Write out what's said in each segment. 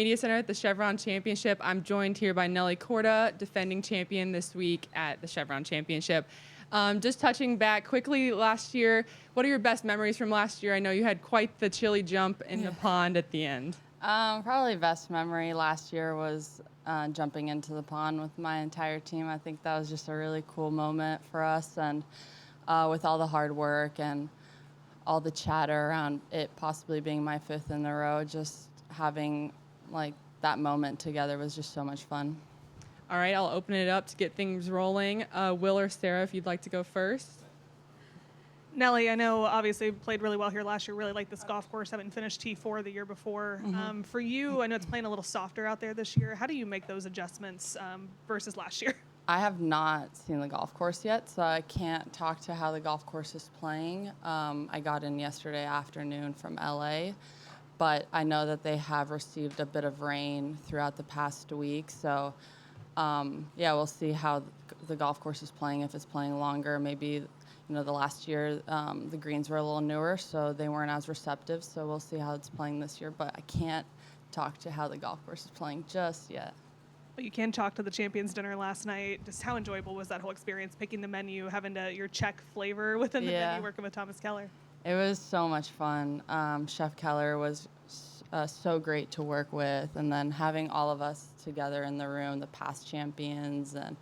Media Center at the Chevron Championship. I'm joined here by Nelly Korda, defending champion this week at the Chevron Championship. Just touching back quickly last year, what are your best memories from last year? I know you had quite the chilly jump in the pond at the end. Probably best memory last year was jumping into the pond with my entire team. I think that was just a really cool moment for us, and with all the hard work and all the chatter around it possibly being my fifth in a row, just having like that moment together was just so much fun. All right, I'll open it up to get things rolling. Will or Sarah, if you'd like to go first. Nelly, I know obviously you played really well here last year, really like this golf course, having finished T4 the year before. For you, I know it's playing a little softer out there this year. How do you make those adjustments versus last year? I have not seen the golf course yet, so I can't talk to how the golf course is playing. I got in yesterday afternoon from LA, but I know that they have received a bit of rain throughout the past week, so yeah, we'll see how the golf course is playing, if it's playing longer. Maybe, the last year the greens were a little newer, so they weren't as receptive, so we'll see how it's playing this year, but I can't talk to how the golf course is playing just yet. But you can talk to the Champions Dinner last night. Just how enjoyable was that whole experience, picking the menu, having your Czech flavor within the menu, working with Thomas Keller? It was so much fun. Chef Keller was so great to work with, and then having all of us together in the room, the past champions, and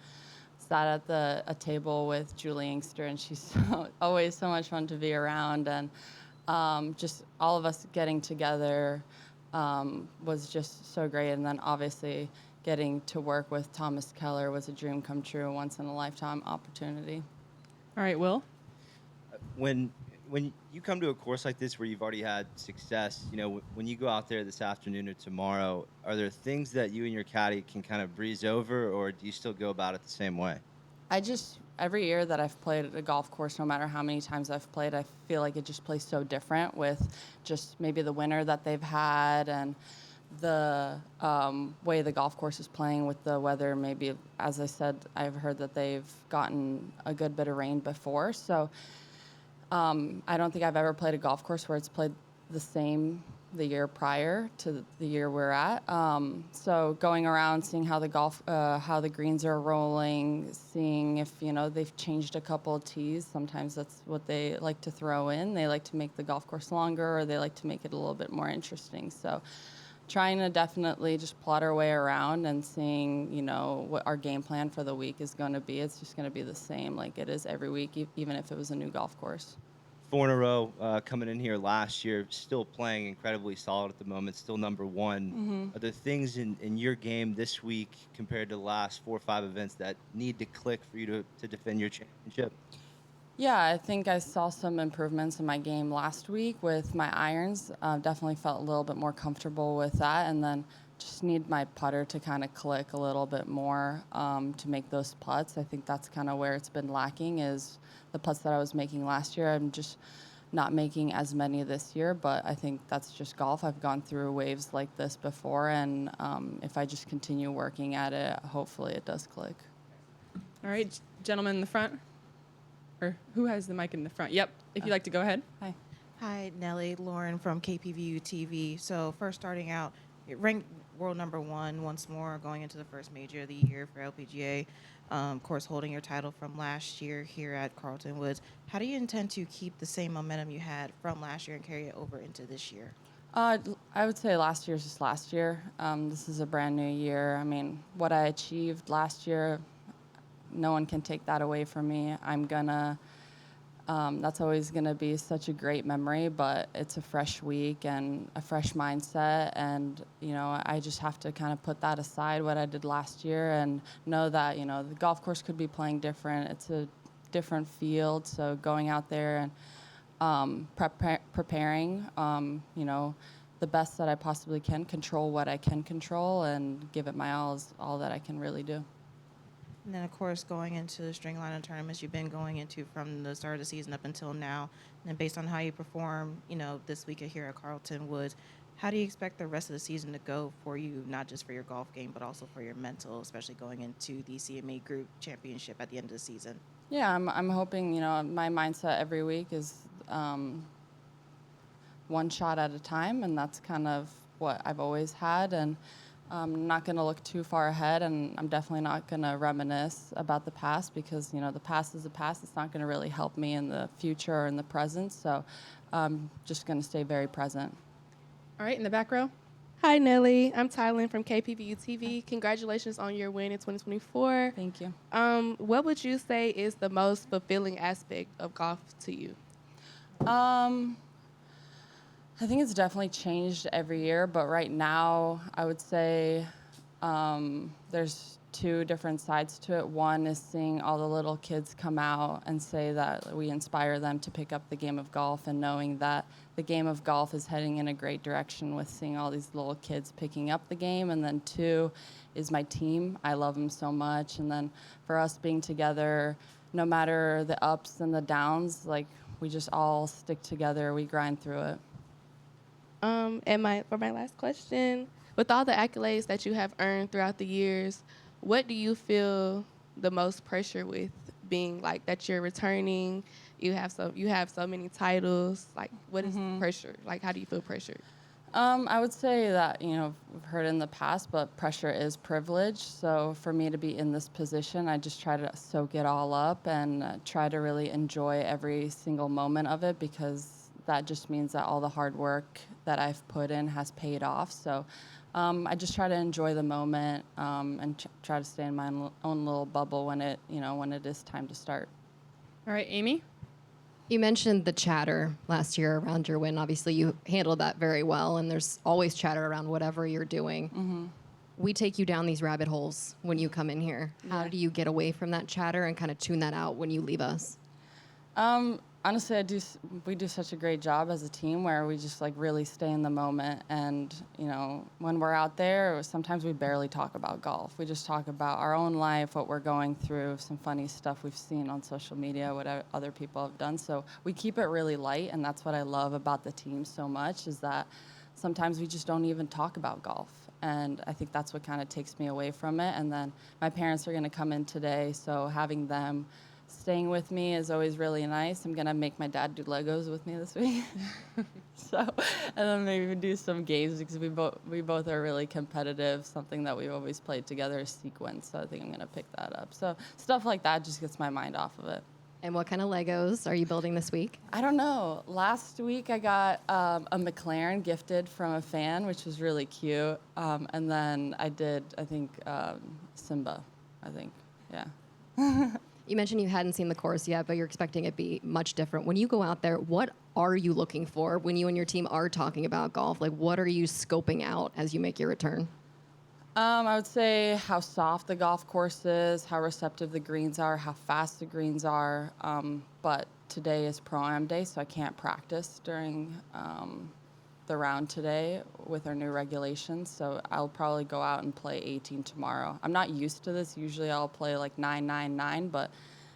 sat at a table with Julie Inkster, and she's always so much fun to be around, and just all of us getting together was just so great. And then obviously getting to work with Thomas Keller was a dream come true, a once-in-a-lifetime opportunity. All right, Will? When you come to a course like this where you've already had success, when you go out there this afternoon or tomorrow, are there things that you and your caddy can kind of breeze over, or do you still go about it the same way? Every year that I've played at a golf course, no matter how many times I've played, I feel like it just plays so different with just maybe the winter that they've had and the way the golf course is playing with the weather. Maybe, as I said, I've heard that they've gotten a good bit of rain before, so I don't think I've ever played a golf course where it's played the same the year prior to the year we're at. So going around, seeing how how the greens are rolling, seeing if they've changed a couple of tees. Sometimes that's what they like to throw in. They like to make the golf course longer, or they like to make it a little bit more interesting. So trying to definitely just plot our way around and seeing what our game plan for the week is going to be. It's just going to be the same like it is every week, even if it was a new golf course. 4 in a row coming in here last year, still playing incredibly solid at the moment, still number one. Are there things in your game this week compared to the last 4 or 5 events that need to click for you to defend your championship? Yeah, I think I saw some improvements in my game last week with my irons. Definitely felt a little bit more comfortable with that, and then just need my putter to kind of click a little bit more to make those putts. I think that's kind of where it's been lacking, is the putts that I was making last year. I'm just not making as many this year, but I think that's just golf. I've gone through waves like this before, and if I just continue working at it, hopefully it does click. All right, gentleman in the front. Or who has the mic in the front? Yep, if you'd like to go ahead. Hi. Hi, Nelly. Lauren from KPVU TV. So first starting out, you're ranked world number 1 once more going into the first major of the year for LPGA. Of course, holding your title from last year here at Carlton Woods. How do you intend to keep the same momentum you had from last year and carry it over into this year? I would say last year's just last year. This is a brand new year. I mean, what I achieved last year, no one can take that away from me. That's always gonna be such a great memory, but it's a fresh week and a fresh mindset, and I just have to kind of put that aside, what I did last year, and know that the golf course could be playing different. It's a different field, so going out there and preparing, the best that I possibly can, control what I can control, and give it my all is all that I can really do. And then, of course, going into the string line tournaments you've been going into from the start of the season up until now, and based on how you perform, this week here at Carlton Woods, how do you expect the rest of the season to go for you, not just for your golf game, but also for your mental, especially going into the CME Group Championship at the end of the season? Yeah, I'm hoping, my mindset every week is one shot at a time, and that's kind of what I've always had, and I'm not going to look too far ahead, and I'm definitely not going to reminisce about the past because, the past is the past. It's not going to really help me in the future or in the present, so I'm just going to stay very present. All right, in the back row. Hi, Nelly. I'm Tylen from KPVU TV. Congratulations on your win in 2024. Thank you. What would you say is the most fulfilling aspect of golf to you? I think it's definitely changed every year, but right now I would say there's two different sides to it. One is seeing all the little kids come out and say that we inspire them to pick up the game of golf, and knowing that the game of golf is heading in a great direction with seeing all these little kids picking up the game. And then two is my team. I love them so much. And then for us being together, no matter the ups and the downs, like we just all stick together, we grind through it. For my last question, with all the accolades that you have earned throughout the years, what do you feel the most pressure with being like that you're returning? You have so many titles. Like, what is pressure? Like, how do you feel pressured? I would say that, we've heard in the past, but pressure is privilege. So for me to be in this position, I just try to soak it all up and try to really enjoy every single moment of it, because that just means that all the hard work that I've put in has paid off. So I just try to enjoy the moment and try to stay in my own little bubble when it is time to start. All right, Amy. You mentioned the chatter last year around your win. Obviously, you handled that very well, and there's always chatter around whatever you're doing. Mm-hmm. We take you down these rabbit holes when you come in here. How do you get away from that chatter and kind of tune that out when you leave us? Honestly, we do such a great job as a team where we just like really stay in the moment. And, when we're out there, sometimes we barely talk about golf. We just talk about our own life, what we're going through, some funny stuff we've seen on social media, what other people have done. So we keep it really light. And that's what I love about the team so much, is that sometimes we just don't even talk about golf. And I think that's what kind of takes me away from it. And then my parents are going to come in today, so having them staying with me is always really nice. I'm going to make my dad do Legos with me this week. And then maybe do some games, because we both are really competitive. Something that we've always played together is sequence, so I think I'm going to pick that up. So stuff like that just gets my mind off of it. And what kind of Legos are you building this week? I don't know. Last week I got a McLaren gifted from a fan, which was really cute. And then I did, I think, Simba, yeah. You mentioned you hadn't seen the course yet, but you're expecting it to be much different. When you go out there, what are you looking for when you and your team are talking about golf? Like, what are you scoping out as you make your return? I would say how soft the golf course is, how receptive the greens are, how fast the greens are. But today is Pro-Am day, so I can't practice during the round today with our new regulations. So I'll probably go out and play 18 tomorrow. I'm not used to this. Usually I'll play like 9, 9, 9, but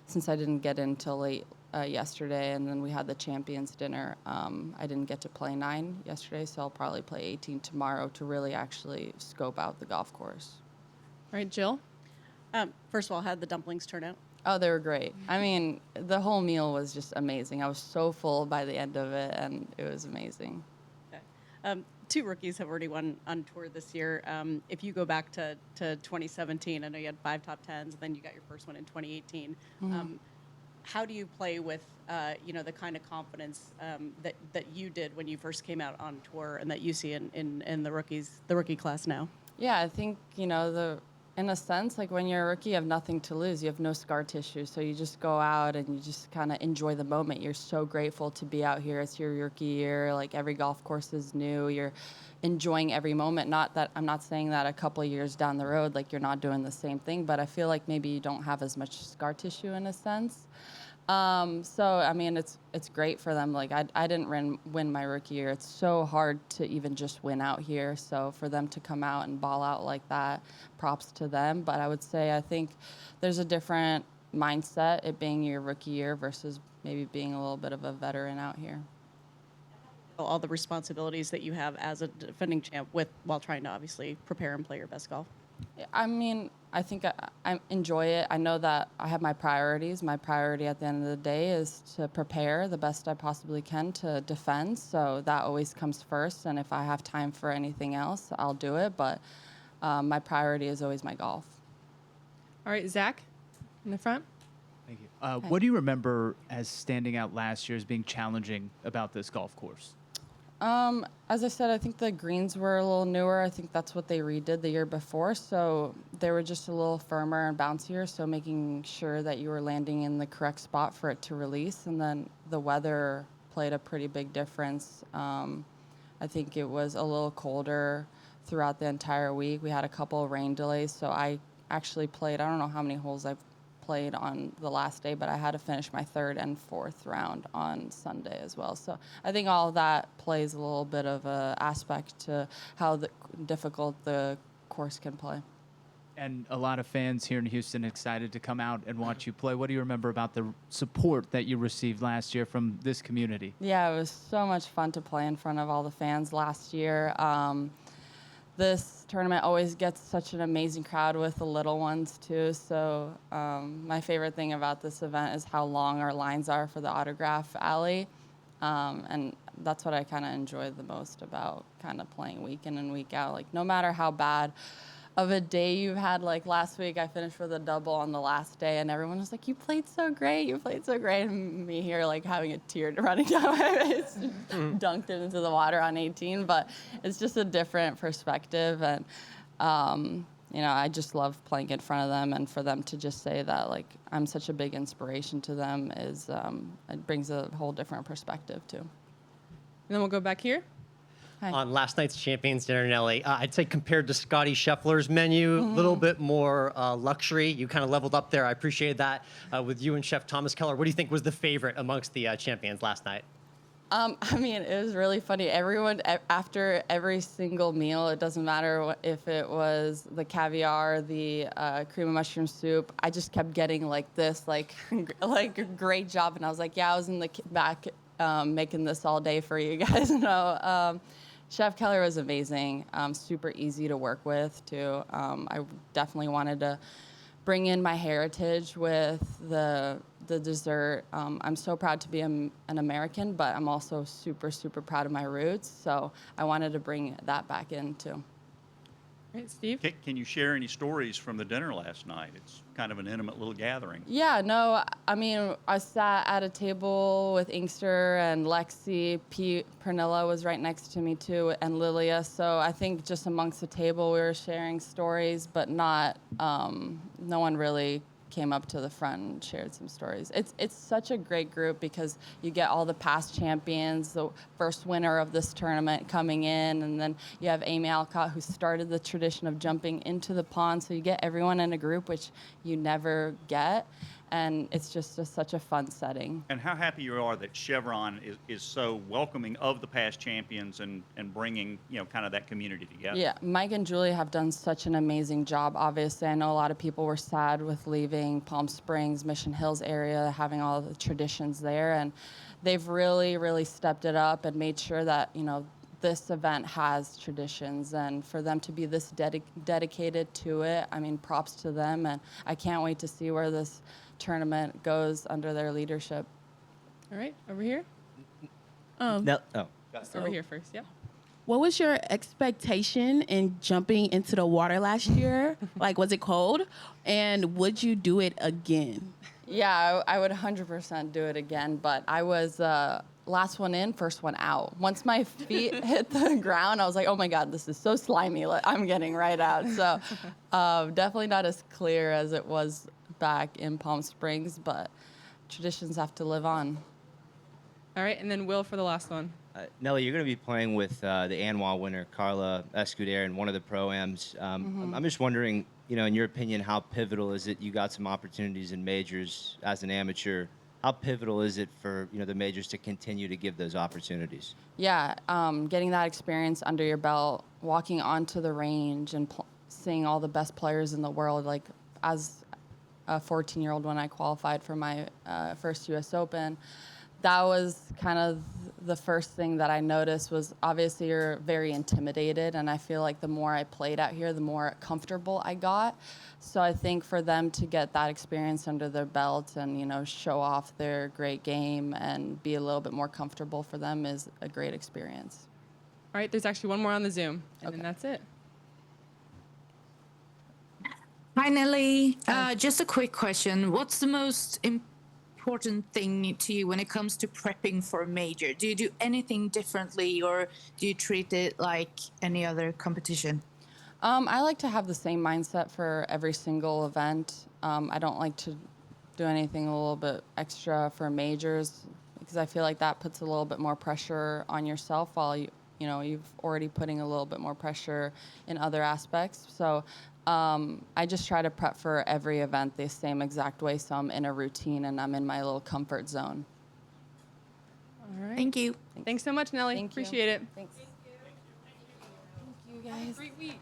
since I didn't get in till late yesterday, and then we had the Champions dinner, I didn't get to play 9 yesterday, so I'll probably play 18 tomorrow to really actually scope out the golf course. All right, Jill. First of all, how'd the dumplings turn out? Oh, they were great. I mean, the whole meal was just amazing. I was so full by the end of it, and it was amazing. Okay. Two rookies have already won on tour this year. If you go back to 2017, I know you had 5 top 10s, and then you got your first one in 2018. Mm-hmm. How do you play with, the kind of confidence that you did when you first came out on tour, and that you see in the rookie class now? Yeah, I think in a sense, like when you're a rookie, you have nothing to lose. You have no scar tissue, so you just go out and you just kind of enjoy the moment. You're so grateful to be out here. It's your rookie year. Like every golf course is new. You're enjoying every moment. Not that I'm not saying that a couple of years down the road, like you're not doing the same thing, but I feel like maybe you don't have as much scar tissue in a sense. So I mean, it's great for them. Like I didn't win my rookie year. It's so hard to even just win out here. So for them to come out and ball out like that, props to them. But I would say I think there's a different mindset, it being your rookie year versus maybe being a little bit of a veteran out here. All the responsibilities that you have as a defending champ while trying to obviously prepare and play your best golf. I mean, I think I enjoy it. I know that I have my priorities. My priority at the end of the day is to prepare the best I possibly can to defend. So that always comes first. And if I have time for anything else, I'll do it. But my priority is always my golf. All right, Zach, in the front. Thank you. What do you remember as standing out last year as being challenging about this golf course? As I said, I think the greens were a little newer. I think that's what they redid the year before. So they were just a little firmer and bouncier. So making sure that you were landing in the correct spot for it to release. And then the weather played a pretty big difference. I think it was a little colder throughout the entire week. We had a couple of rain delays. So I actually played, I don't know how many holes I've played on the last day, but I had to finish my third and fourth round on Sunday as well. So I think all of that plays a little bit of a aspect to how difficult the course can play. And a lot of fans here in Houston excited to come out and watch you play. What do you remember about the support that you received last year from this community? Yeah, it was so much fun to play in front of all the fans last year. This tournament always gets such an amazing crowd with the little ones, too. So my favorite thing about this event is how long our lines are for the autograph alley. And that's what I kind of enjoy the most about kind of playing week in and week out. Like, no matter how bad of a day you've had, like last week I finished with a double on the last day, and everyone was like, you played so great, and me here like having a tear running down my face, dunked it into the water on 18. But it's just a different perspective, and I just love playing in front of them, and for them to just say that like I'm such a big inspiration to them is it brings a whole different perspective too. And then we'll go back here. Hi. On last night's Champions Dinner, Nelly, I'd say compared to Scotty Scheffler's menu, a little bit more luxury. You kind of leveled up there. I appreciated that with you and Chef Thomas Keller. What do you think was the favorite amongst the champions last night? I mean, it was really funny. Everyone, after every single meal, it doesn't matter if it was the caviar, the cream of mushroom soup, I just kept getting like this, like great job. And I was like, yeah, I was in the back making this all day for you guys. Chef Keller was amazing, super easy to work with, too. I definitely wanted to bring in my heritage with the dessert. I'm so proud to be an American, but I'm also super, super proud of my roots. So I wanted to bring that back in, too. All right, Steve. Can you share any stories from the dinner last night? It's kind of an intimate little gathering. Yeah, no, I mean, I sat at a table with Inkster and Lexi. Pernilla was right next to me, too, and Lilia. So I think just amongst the table, we were sharing stories, but not, no one really came up to the front and shared some stories. It's such a great group because you get all the past champions, the first winner of this tournament coming in, and then you have Amy Alcott, who started the tradition of jumping into the pond. So you get everyone in a group, which you never get, and it's just such a fun setting. And how happy you are that Chevron is so welcoming of the past champions and bringing, kind of that community together. Yeah, Mike and Julie have done such an amazing job. Obviously, I know a lot of people were sad with leaving Palm Springs, Mission Hills area, having all the traditions there, and they've really, really stepped it up and made sure that, this event has traditions, and for them to be this dedicated to it, I mean, props to them, and I can't wait to see where this tournament goes under their leadership. All right, over here. Over here first, yeah. What was your expectation in jumping into the water last year? Like, was it cold? And would you do it again? Yeah, I would 100% do it again, but I was last one in, first one out. Once my feet hit the ground, I was like, oh my God, this is so slimy. I'm getting right out. So definitely not as clear as it was back in Palm Springs, but traditions have to live on. All right, and then Will for the last one. Nelly, you're going to be playing with the ANWA winner, Carla Escudero, in one of the Pro-Ams. I'm just wondering, in your opinion, how pivotal is it? You got some opportunities in majors as an amateur. How pivotal is it for, the majors to continue to give those opportunities? Yeah, Getting that experience under your belt, walking onto the range and seeing all the best players in the world, like as a 14-year-old when I qualified for my first U.S. Open, that was kind of the first thing that I noticed was obviously you're very intimidated, and I feel like the more I played out here, the more comfortable I got. So I think for them to get that experience under their belt and, you know, show off their great game and be a little bit more comfortable for them is a great experience. All right, there's actually one more on the Zoom, and then that's it. Hi, Nelly. Just a quick question. What's the most important thing to you when it comes to prepping for a major? Do you do anything differently, or do you treat it like any other competition? I like to have the same mindset for every single event. I don't like to do anything a little bit extra for majors because I feel like that puts a little bit more pressure on yourself while you've already putting a little bit more pressure in other aspects. So I just try to prep for every event the same exact way, so I'm in a routine and I'm in my little comfort zone. All right. Thank you. Thanks so much, Nelly. Thank you. Appreciate it. Thanks. Thank you guys. Great week.